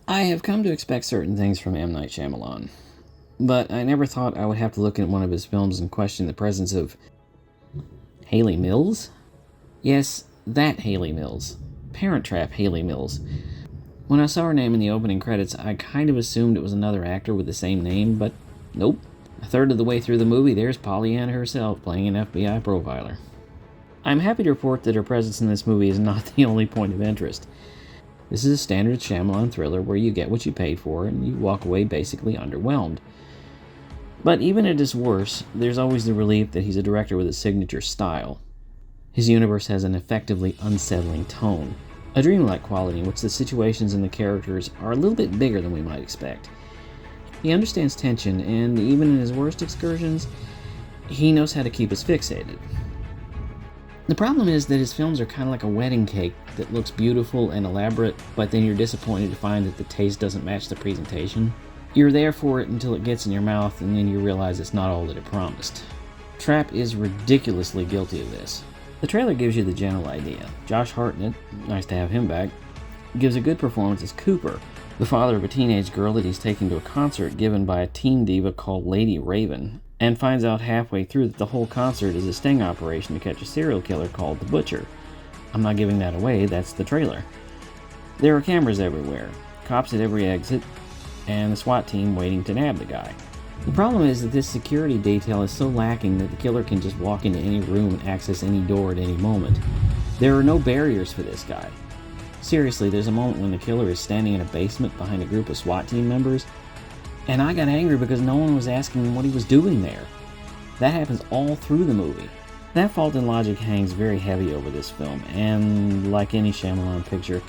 I have come to expect certain things from M. Night Shyamalan, but I never thought I would have to look at one of his films and question the presence of Hayley Mills? Yes, that Hayley Mills. Parent Trap Hayley Mills. When I saw her name in the opening credits, I kind of assumed it was another actor with the same name, but nope. A third of the way through the movie, there's Pollyanna herself playing an FBI profiler. I'm happy to report that her presence in this movie is not the only point of interest. This is a standard Shyamalan thriller where you get what you paid for and you walk away basically underwhelmed. But even at his worst, there's always the relief that he's a director with a signature style. His universe has an effectively unsettling tone, a dreamlike quality in which the situations and the characters are a little bit bigger than we might expect. He understands tension, and even in his worst excursions, he knows how to keep us fixated. The problem is that his films are kind of like a wedding cake that looks beautiful and elaborate, but then you're disappointed to find that the taste doesn't match the presentation. You're there for it until it gets in your mouth, and then you realize it's not all that it promised. Trap is ridiculously guilty of this. The trailer gives you the general idea. Josh Hartnett, nice to have him back, gives a good performance as Cooper, the father of a teenage girl that he's taken to a concert given by a teen diva called Lady Raven, and finds out halfway through that the whole concert is a sting operation to catch a serial killer called the Butcher. I'm not giving that away, that's the trailer. There are cameras everywhere, cops at every exit, and the SWAT team waiting to nab the guy. The problem is that this security detail is so lacking that the killer can just walk into any room and access any door at any moment. There are no barriers for this guy. Seriously, there's a moment when the killer is standing in a basement behind a group of SWAT team members, and I got angry because no one was asking him what he was doing there. That happens all through the movie. That fault in logic hangs very heavy over this film, and like any Shyamalan picture,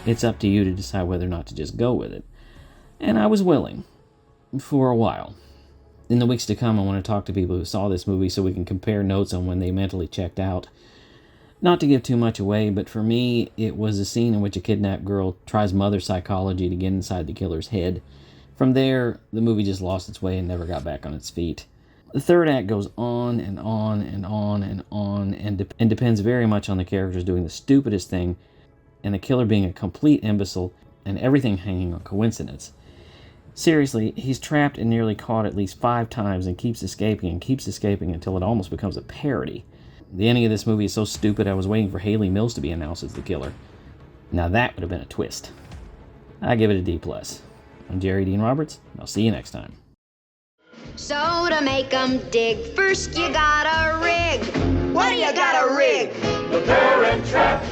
it's up to you to decide whether or not to just go with it. And I was willing. For a while. In the weeks to come, I want to talk to people who saw this movie so we can compare notes on when they mentally checked out. Not to give too much away, but for me, it was a scene in which a kidnapped girl tries mother psychology to get inside the killer's head. From there, the movie just lost its way and never got back on its feet. The third act goes on and on and on and on and depends very much on the characters doing the stupidest thing and the killer being a complete imbecile and everything hanging on coincidence. Seriously, he's trapped and nearly caught at least 5 times and keeps escaping until it almost becomes a parody. The ending of this movie is so stupid I was waiting for Hayley Mills to be announced as the killer. Now that would have been a twist. I give it a D+. I'm Jerry Dean Roberts, and I'll see you next time. So to make 'em dig, first you gotta rig. What do you gotta rig? The Parent Trap.